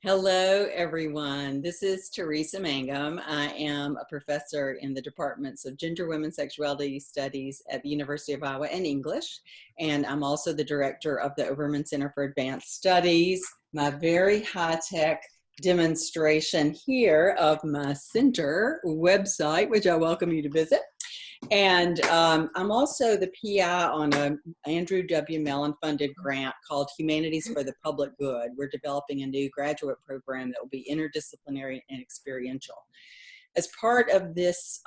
Hello, everyone. This is Teresa Mangum. I am a professor in the departments of Gender, Women, Sexuality Studies at the University of Iowa and English. And I'm also the director of the Obermann Center for Advanced Studies. My very high-tech demonstration here of my center website, which I welcome you to visit. And I'm also the PI on an Andrew W. Mellon funded grant called Humanities for the Public Good. We're developing a new graduate program that will be interdisciplinary and experiential. As part of this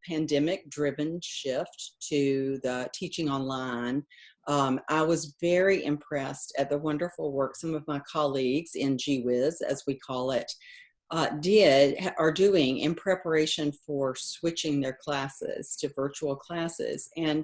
pandemic-driven shift to the teaching online, I was very impressed at the wonderful work some of my colleagues in GWIZ, as we call it, are doing in preparation for switching their classes to virtual classes. And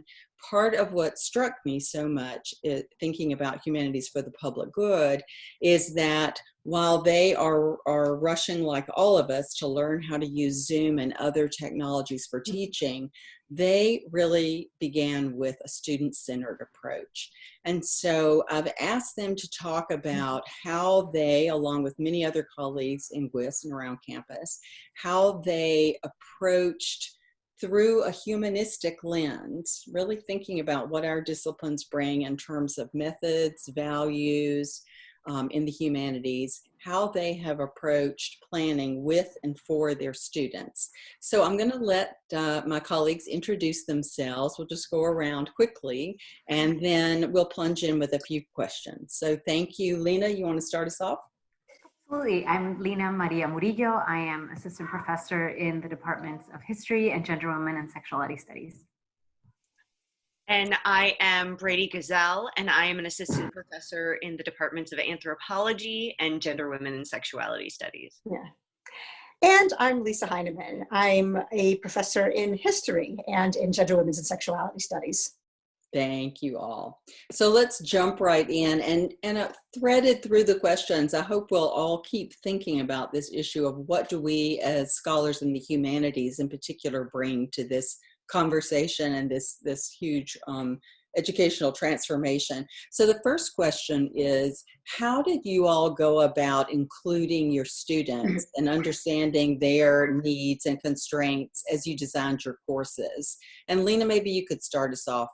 part of what struck me so much thinking about Humanities for the Public Good is that while they are rushing like all of us to learn how to use Zoom and other technologies for teaching, they really began with a student-centered approach. And so I've asked them to talk about how they, along with many other colleagues in GWIS and around campus, how they approached through a humanistic lens, really thinking about what our disciplines bring in terms of methods, values, in the humanities, how they have approached planning with and for their students. So I'm going to let my colleagues introduce themselves. We'll just go around quickly, and then we'll plunge in with a few questions. So thank you. Lina, you want to start us off? Absolutely. I'm Lina-Maria Murillo. I am assistant professor in the departments of History and Gender, Women, and Sexuality Studies. And I am Brady G'Sell, and I am an assistant professor in the departments of Anthropology and Gender, Women, and Sexuality Studies. Yeah. And I'm Lisa Heineman. I'm a professor in History and in Gender, Women's, and Sexuality Studies. Thank you all. So let's jump right in and threaded through the questions. I hope we'll all keep thinking about this issue of what do we as scholars in the humanities in particular bring to this conversation and this huge educational transformation. So the first question is, how did you all go about including your students and understanding their needs and constraints as you designed your courses? And Lina, maybe you could start us off.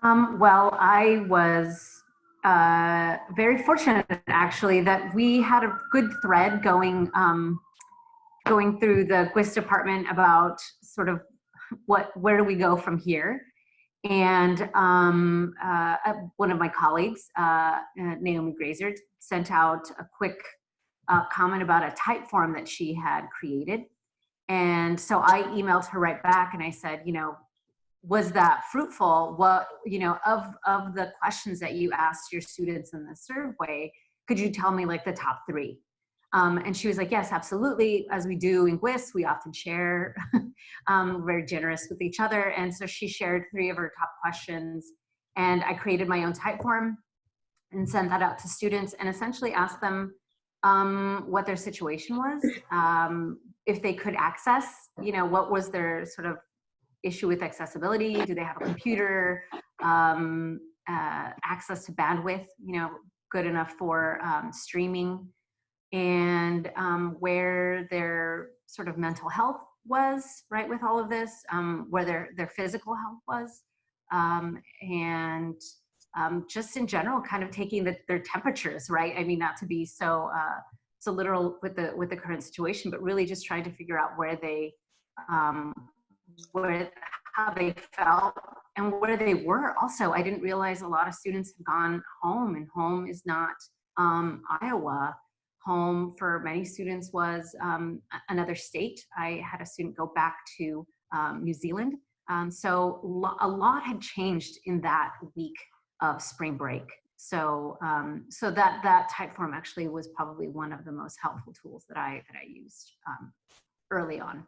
Well, I was very fortunate actually that we had a good thread going through the GWIS department about sort of where do we go from here. And one of my colleagues, Naomi Grazer, sent out a quick comment about a type form that she had created. And so I emailed her right back and I said, was that fruitful? What, of the questions that you asked your students in the survey, could you tell me like the top 3? And she was like, yes, absolutely. As we do in GWIS, we often share, we're very generous with each other. And so she shared 3 of her top questions, and I created my own type form and sent that out to students and essentially asked them what their situation was, if they could access, what was their sort of issue with accessibility. Do they have a computer, access to bandwidth, good enough for streaming, and where their sort of mental health was, right, with all of this, where their physical health was, and just in general, kind of taking their temperatures, right? I mean, not to be so literal with the current situation, but really just trying to figure out where they how they felt and where they were. Also, I didn't realize a lot of students have gone home, and home is not Iowa. Home for many students was another state. I had a student go back to New Zealand. So a lot had changed in that week of spring break. So so that type form actually was probably one of the most helpful tools that I used early on.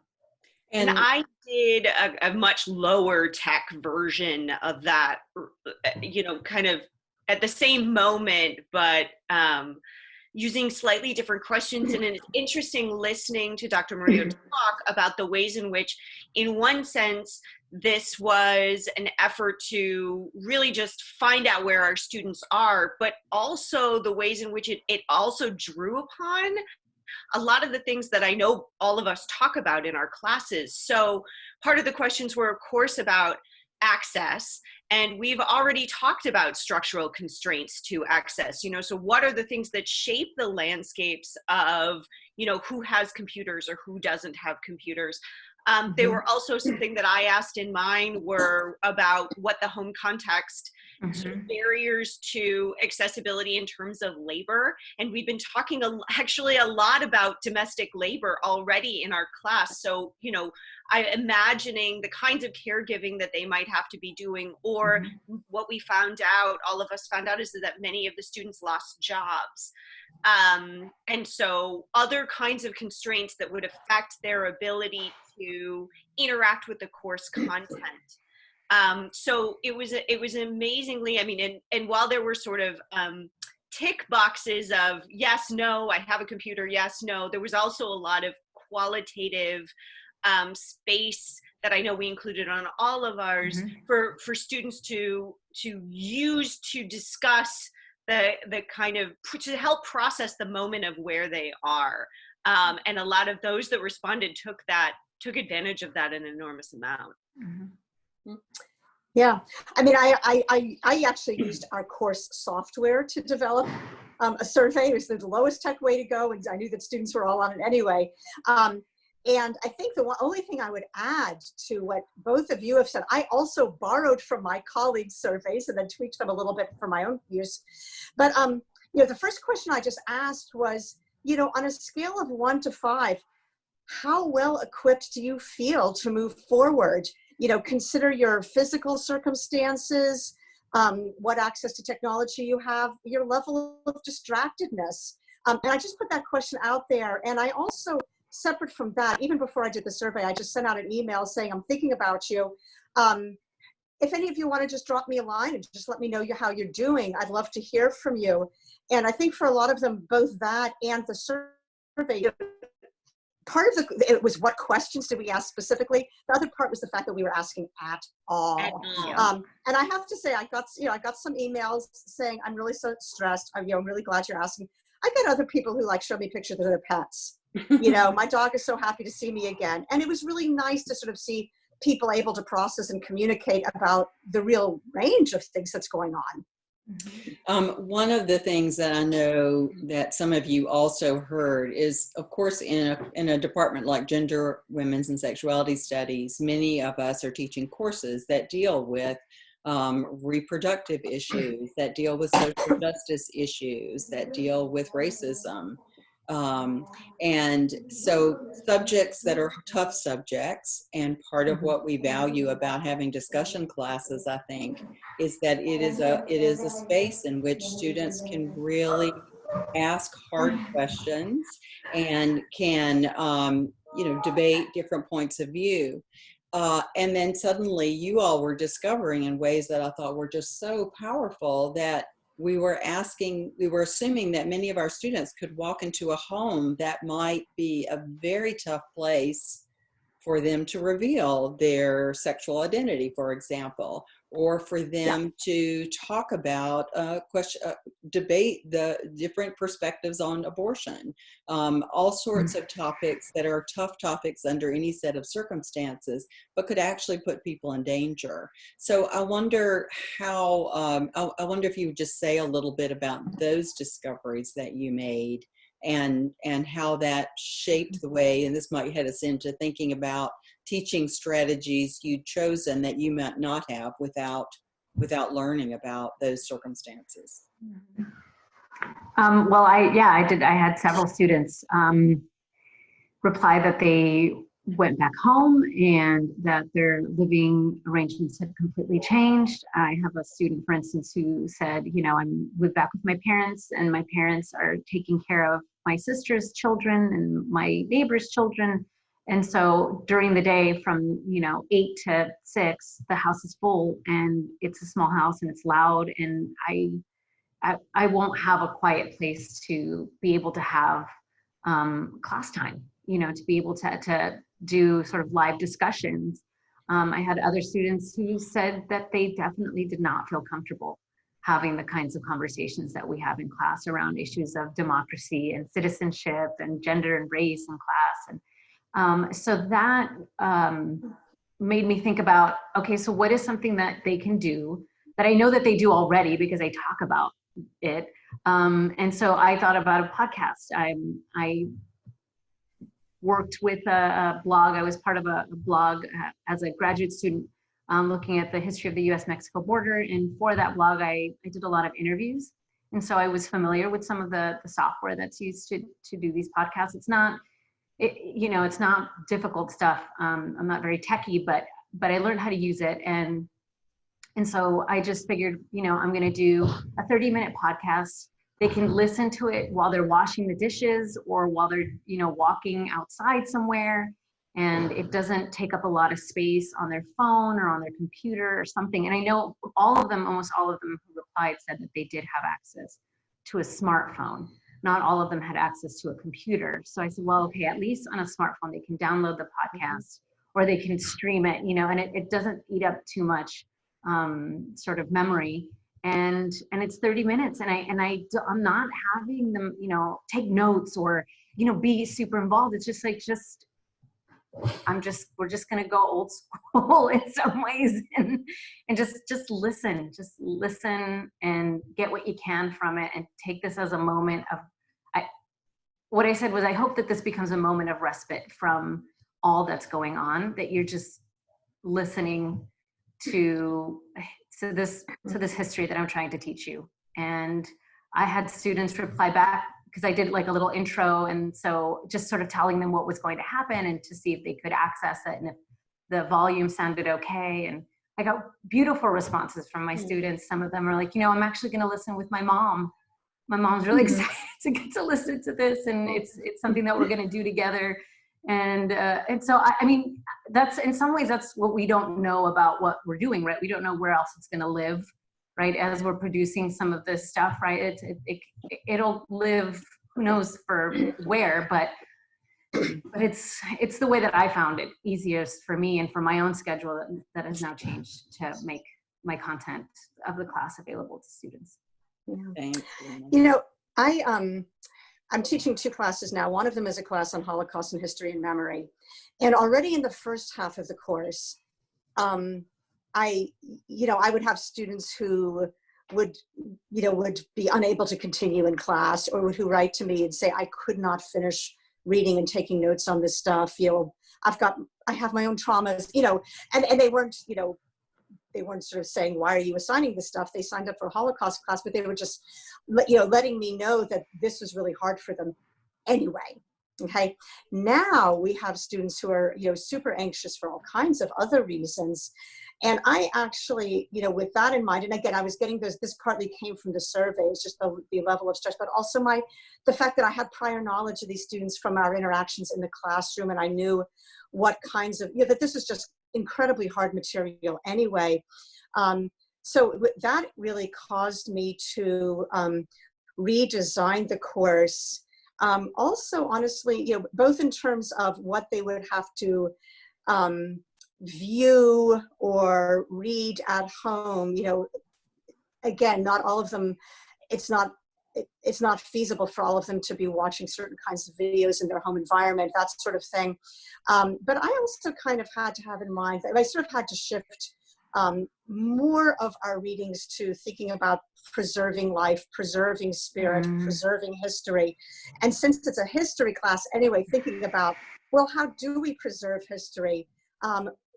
And I did a much lower tech version of that, kind of at the same moment, but using slightly different questions. And it's interesting listening to Dr. Murillo talk about the ways in which, in one sense, this was an effort to really just find out where our students are, but also the ways in which it also drew upon a lot of the things that I know all of us talk about in our classes. So part of the questions were, of course, about access. And we've already talked about structural constraints to access, so what are the things that shape the landscapes of, who has computers or who doesn't have computers? There were also something that I asked in mine were about what the home context sort of barriers to accessibility in terms of labor. And we've been talking actually a lot about domestic labor already in our class. So, I'm imagining the kinds of caregiving that they might have to be doing, or what we found out, all of us found out, is that many of the students lost jobs. And so other kinds of constraints that would affect their ability to interact with the course content. So it was amazingly, and while there were sort of tick boxes of yes, no, I have a computer, yes, no, there was also a lot of qualitative space that I know we included on all of ours for students to use to discuss the kind of, to help process the moment of where they are. And a lot of those that responded took advantage of that an enormous amount. Yeah, I actually used our course software to develop a survey. It was the lowest tech way to go, and I knew that students were all on it anyway. And I think the only thing I would add to what both of you have said, I also borrowed from my colleagues' surveys and then tweaked them a little bit for my own use. But the first question I just asked was, on a scale of 1 to 5, how well equipped do you feel to move forward? Consider your physical circumstances, what access to technology you have, your level of distractedness. And I just put that question out there. And I also, separate from that, even before I did the survey, I just sent out an email saying, I'm thinking about you. If any of you want to just drop me a line and just let me know how you're doing, I'd love to hear from you. And I think for a lot of them, both that and the survey, part of it was what questions did we ask specifically. The other part was the fact that we were asking at all. And I have to say, I got some emails saying, I'm really so stressed. I'm really glad you're asking. I got other people who show me pictures of their pets. My dog is so happy to see me again. And it was really nice to sort of see people able to process and communicate about the real range of things that's going on. One of the things that I know that some of you also heard is, of course, in a department like Gender, Women's, and Sexuality Studies, many of us are teaching courses that deal with reproductive issues, that deal with social justice issues, that deal with racism. And so subjects that are tough subjects, and part of what we value about having discussion classes, I think, is that it is a space in which students can really ask hard questions and can, debate different points of view. And then suddenly you all were discovering in ways that I thought were just so powerful that we were assuming that many of our students could walk into a home that might be a very tough place for them to reveal their sexual identity, for example, or for them to talk about debate the different perspectives on abortion, all sorts of topics that are tough topics under any set of circumstances, but could actually put people in danger. So I wonder I wonder if you would just say a little bit about those discoveries that you made, and how that shaped the way, and this might head us into thinking about teaching strategies you'd chosen that you might not have without learning about those circumstances. Well, I did. I had several students reply that they went back home and that their living arrangements had completely changed. I have a student, for instance, who said, I live back with my parents, and my parents are taking care of my sister's children and my neighbor's children. And so during the day from, 8 to 6, the house is full, and it's a small house and it's loud, and I won't have a quiet place to be able to have class time, to be able to do sort of live discussions. I had other students who said that they definitely did not feel comfortable having the kinds of conversations that we have in class around issues of democracy and citizenship and gender and race and class. And so that made me think about, okay, so what is something that they can do that I know that they do already because I talk about it. And so I thought about a podcast. I worked with a blog. I was part of a blog as a graduate student looking at the history of the US-Mexico border. And for that blog, I did a lot of interviews. And so I was familiar with some of the software that's used to do these podcasts. It's not, it's not difficult stuff. I'm not very techie, but I learned how to use it. And so I just figured, I'm going to do a 30-minute podcast. They can listen to it while they're washing the dishes or while they're, walking outside somewhere. And it doesn't take up a lot of space on their phone or on their computer or something. And I know almost all of them who replied said that they did have access to a smartphone. Not all of them had access to a computer. So I said, well, okay, at least on a smartphone, they can download the podcast or they can stream it, and it doesn't eat up too much sort of memory. And it's 30 minutes and I'm not having them, take notes or, be super involved. It's just like, we're just going to go old school in some ways and just listen and get what you can from it and take this as a moment of, what I said was, I hope that this becomes a moment of respite from all that's going on, that you're just listening to this history that I'm trying to teach you. And I had students reply back because I did like a little intro. And so just sort of telling them what was going to happen and to see if they could access it and if the volume sounded okay. And I got beautiful responses from my students. Some of them are like, I'm actually going to listen with my mom. My mom's really excited to get to listen to this. And it's something that we're going to do together. And so, I mean, that's in some ways, that's what we don't know about what we're doing, right? We don't know where else it's going to live, right? As we're producing some of this stuff, right? It'll live, who knows for where, but it's the way that I found it easiest for me and for my own schedule that has now changed to make my content of the class available to students. Yeah. Thank you. I'm teaching 2 classes now. One of them is a class on Holocaust and history and memory. And already in the first half of the course, I would have students who would be unable to continue in class or who write to me and say, I could not finish reading and taking notes on this stuff. I have my own traumas, and they weren't, they weren't sort of saying, why are you assigning this stuff? They signed up for a Holocaust class, but they were just, letting me know that this was really hard for them anyway. Okay. Now we have students who are, super anxious for all kinds of other reasons. And I actually, with that in mind, and again, I was getting this partly came from the surveys, just the level of stress, but also the fact that I had prior knowledge of these students from our interactions in the classroom. And I knew what kinds of, that this is just incredibly hard material anyway. So that really caused me to redesign the course. Also, honestly, both in terms of what they would have to view or read at home. Again, not all of them, it's not feasible for all of them to be watching certain kinds of videos in their home environment, that sort of thing. But I also kind of had to have in mind that I sort of had to shift more of our readings to thinking about preserving life, preserving spirit, preserving history. And since it's a history class anyway, thinking about, well, how do we preserve history?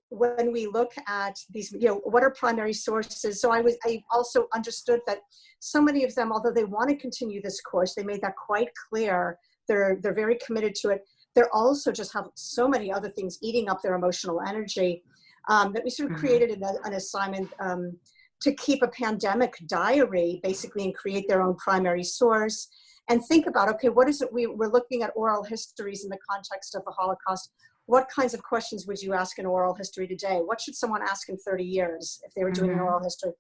When we look at these, what are primary sources? So I also understood that so many of them, although they want to continue this course, they made that quite clear. They're very committed to it. They're also just have so many other things eating up their emotional energy that we sort of created an assignment to keep a pandemic diary, basically, and create their own primary source and think about, okay, what is it we're looking at oral histories in the context of the Holocaust. What kinds of questions would you ask in oral history today? What should someone ask in 30 years if they were doing an oral history?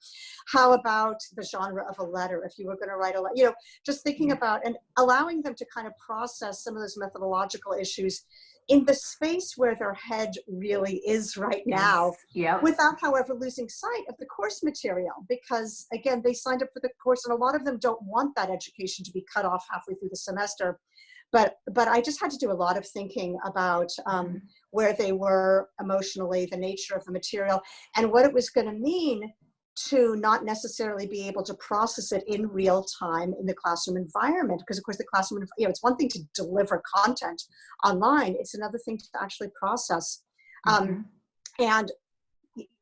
How about the genre of a letter? If you were going to write a letter, just thinking about and allowing them to kind of process some of those methodological issues in the space where their head really is right now, without, however, losing sight of the course material. Because again, they signed up for the course, and a lot of them don't want that education to be cut off halfway through the semester. But I just had to do a lot of thinking about where they were emotionally, the nature of the material, and what it was going to mean to not necessarily be able to process it in real time in the classroom environment. Because of course the classroom, it's one thing to deliver content online, it's another thing to actually process. And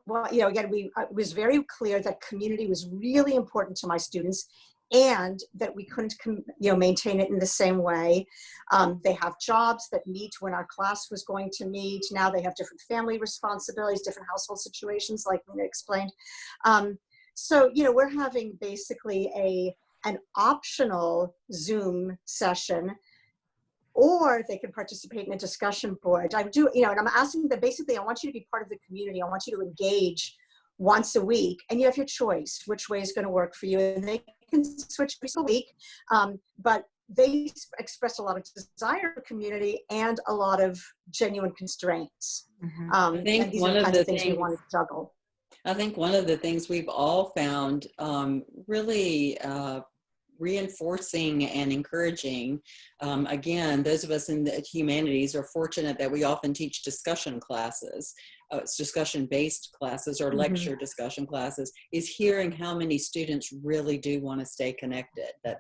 well, again, it was very clear that community was really important to my students, and that we couldn't maintain it in the same way. They have jobs that meet when our class was going to meet. Now they have different family responsibilities, different household situations, like Lina explained. So we're having basically an optional Zoom session, or they can participate in a discussion board. And I'm asking them, basically, I want you to be part of the community. I want you to engage once a week, and you have your choice which way is going to work for you. And they can switch twice a week, but they express a lot of desire for community and a lot of genuine constraints. I think and these one are the of kinds the of things we want to juggle. I think one of the things we've all found really reinforcing and encouraging, again, those of us in the humanities are fortunate that we often teach discussion classes. It's discussion-based classes or lecture discussion classes, is hearing how many students really do want to stay connected, that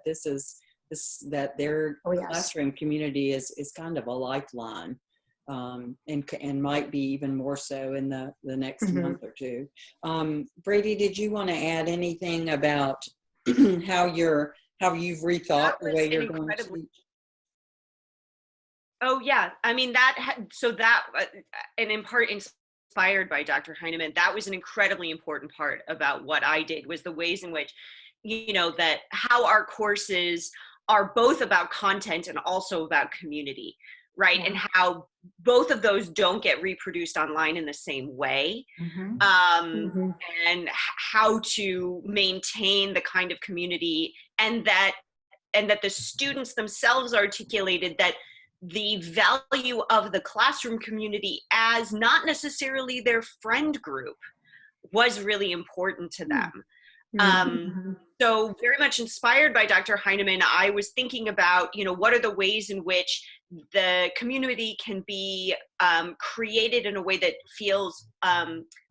that their classroom community is kind of a lifeline, and might be even more so in the next month or two. Brady, did you want to add anything about how you've rethought the way you're going to teach? Oh yeah, I mean and in part inspired by Dr. Heineman, that was an incredibly important part about what I did, was the ways in which, that how our courses are both about content and also about community, right? And how both of those don't get reproduced online in the same way. And how to maintain the kind of community, and that the students themselves articulated that the value of the classroom community as not necessarily their friend group was really important to them. So very much inspired by Dr. Heineman, I was thinking about, what are the ways in which the community can be created in a way that feels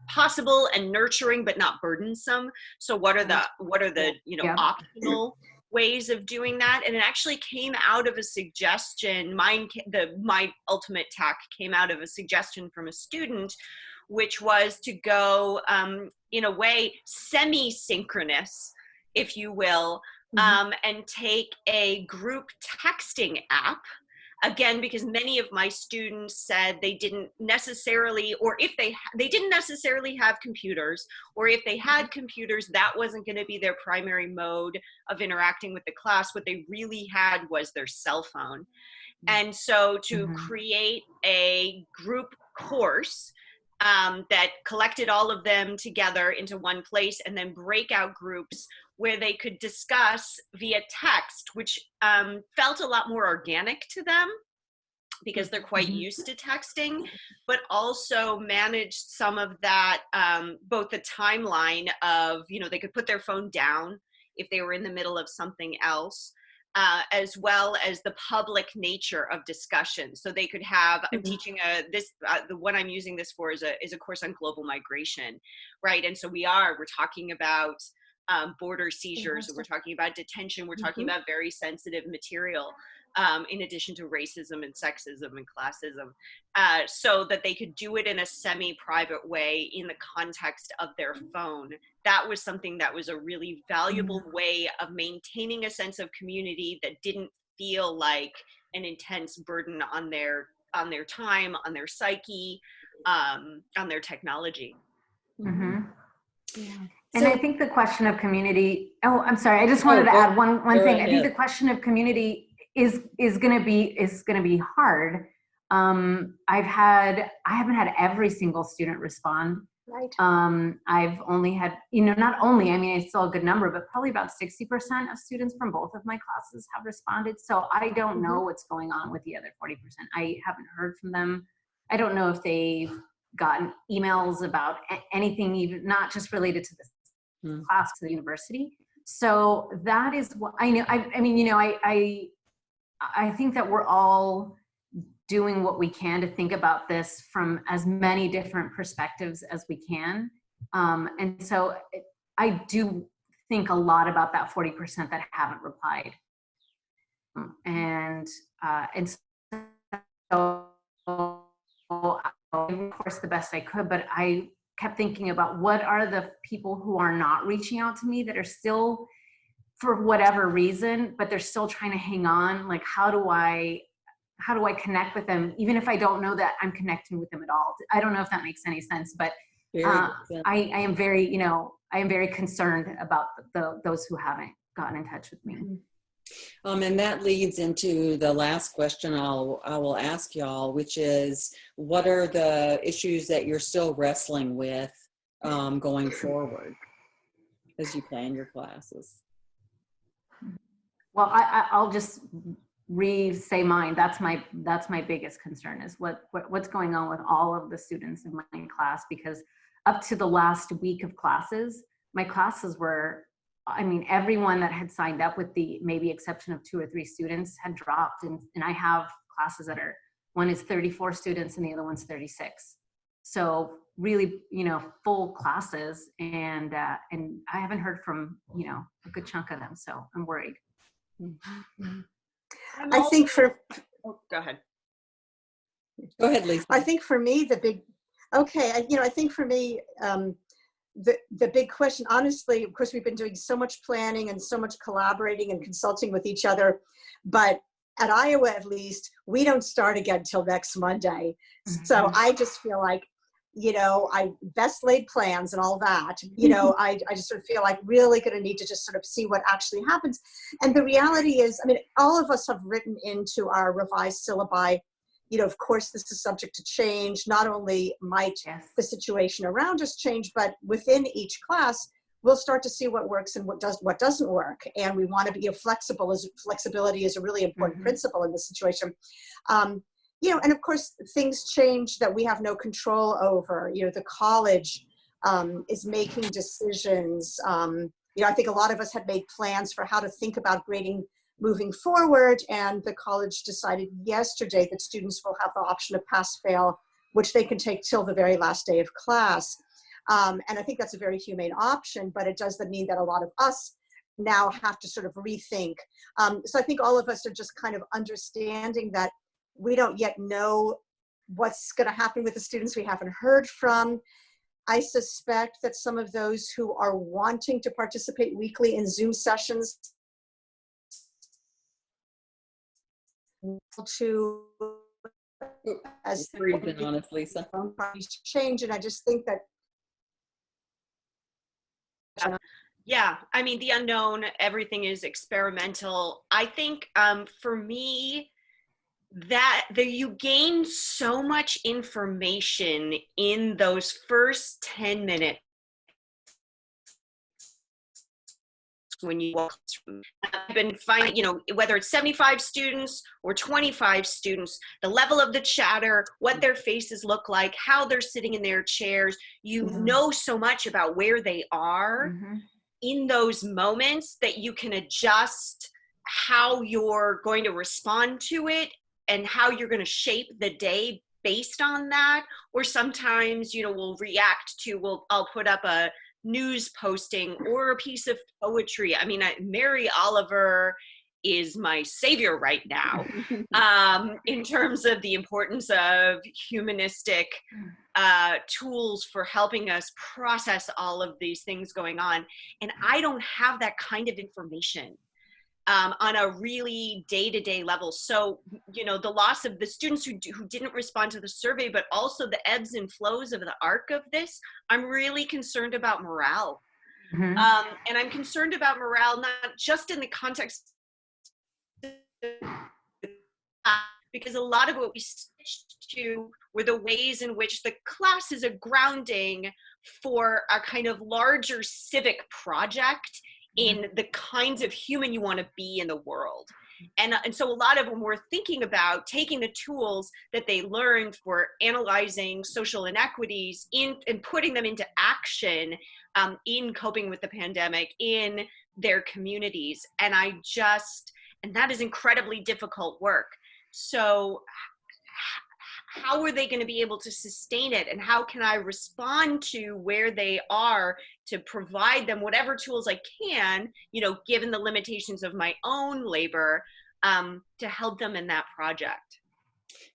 possible and nurturing, but not burdensome. So what are the optional ways of doing that? And it actually came out of a suggestion. My ultimate tack came out of a suggestion from a student, which was to go in a way semi-synchronous, if you will, and take a group texting app. Again, because many of my students said they didn't necessarily, or if they didn't necessarily have computers, or if they had computers, that wasn't going to be their primary mode of interacting with the class. What they really had was their cell phone. And so to create a group course that collected all of them together into one place, and then breakout groups where they could discuss via text, which felt a lot more organic to them because they're quite used to texting, but also managed some of that, both the timeline of, they could put their phone down if they were in the middle of something else, as well as the public nature of discussion. So they could have, I'm teaching the one I'm using this for is a course on global migration, right? And so we're talking about border seizures, we're talking about detention, we're talking about very sensitive material, in addition to racism and sexism and classism, so that they could do it in a semi-private way in the context of their phone. That was something that was a really valuable way of maintaining a sense of community that didn't feel like an intense burden on their time, on their psyche, on their technology. And I think the question of community, I'm sorry, I just wanted to add one thing. I think the question of community is going to be hard. I haven't had every single student respond Right. I've only had, not only, I mean, it's still a good number, but probably about 60% of students from both of my classes have responded. So I don't know what's going on with the other 40%. I haven't heard from them. I don't know if they've gotten emails about anything, even not just related to this class, to the university. So that is what I know. I mean, I think that we're all doing what we can to think about this from as many different perspectives as we can. And so I do think a lot about that 40% that haven't replied. And so of course the best I could, but I kept thinking about what are the people who are not reaching out to me that are still, for whatever reason, but they're still trying to hang on. Like, how do I connect with them, even if I don't know that I'm connecting with them at all? I don't know if that makes any sense, but I am very, I am very concerned about those who haven't gotten in touch with me. And that leads into the last question I will ask y'all, which is, what are the issues that you're still wrestling with going forward as you plan your classes? Well, I'll just say mine. That's my biggest concern, is what's going on with all of the students in my class, because up to the last week of classes, my classes were, I mean, everyone that had signed up, with the maybe exception of 2 or 3 students, had dropped. And I have classes that are, one is 34 students and the other one's 36. So really, full classes, and I haven't heard from, a good chunk of them. So I'm worried. I think for, go ahead. Go ahead, Lisa. I think for me, I think for me, the big question, honestly, of course, we've been doing so much planning and so much collaborating and consulting with each other, but at Iowa, at least, we don't start again till next Monday. So I just feel like, I best laid plans and all that, I just sort of feel like really going to need to just sort of see what actually happens. And the reality is, I mean, all of us have written into our revised syllabi, of course, this is subject to change. Not only might the situation around us change, but within each class, we'll start to see what works and what doesn't work. And we want to be flexible. Flexibility is a really important principle in this situation. And of course, things change that we have no control over. The college is making decisions. I think a lot of us had made plans for how to think about grading moving forward, and the college decided yesterday that students will have the option of pass-fail, which they can take till the very last day of class. And I think that's a very humane option, but it does mean that a lot of us now have to sort of rethink. So I think all of us are just kind of understanding that we don't yet know what's going to happen with the students we haven't heard from. I suspect that some of those who are wanting to participate weekly in Zoom sessions to, as freezing on us, Lisa. Change, and I just think that. Yeah, I mean, the unknown, everything is experimental. I think for me, you gain so much information in those first 10 minutes when you walk through. I've been finding, whether it's 75 students or 25 students, the level of the chatter, what their faces look like, how they're sitting in their chairs, know so much about where they are in those moments that you can adjust how you're going to respond to it and how you're going to shape the day based on that. Or sometimes, we'll react to, I'll put up a news posting or a piece of poetry. I mean, Mary Oliver is my savior right now in terms of the importance of humanistic tools for helping us process all of these things going on. And I don't have that kind of information on a really day-to-day level. So, the loss of the students who didn't respond to the survey, but also the ebbs and flows of the arc of this, I'm really concerned about morale. And I'm concerned about morale, not just in the context because a lot of what we switched to were the ways in which the class is a grounding for a kind of larger civic project in the kinds of human you want to be in the world. And so a lot of when we're thinking about taking the tools that they learned for analyzing social inequities and putting them into action in coping with the pandemic in their communities. And that is incredibly difficult work. So how are they going to be able to sustain it? And how can I respond to where they are to provide them whatever tools I can, given the limitations of my own labor, to help them in that project?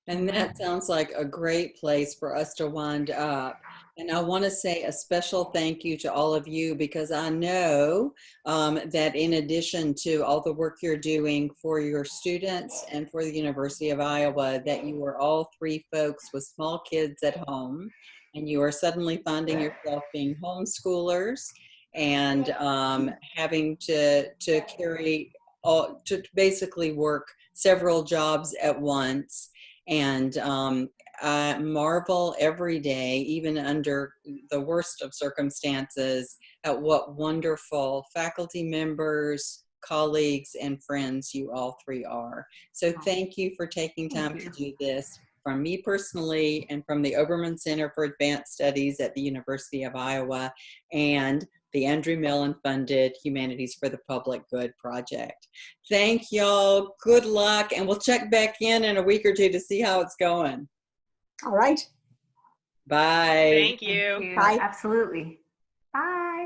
And that sounds like a great place for us to wind up. And I want to say a special thank you to all of you, because I know that in addition to all the work you're doing for your students and for the University of Iowa, that you are all three folks with small kids at home, and you are suddenly finding yourself being homeschoolers and having to basically work several jobs at once. And I marvel every day, even under the worst of circumstances, at what wonderful faculty members, colleagues, and friends you all three are. So thank you for taking time to do this, from me personally and from the Obermann Center for Advanced Studies at the University of Iowa and the Andrew Mellon funded Humanities for the Public Good project. Thank y'all. Good luck. And we'll check back in a week or two to see how it's going. All right. Bye. Thank you. Bye. Absolutely. Bye.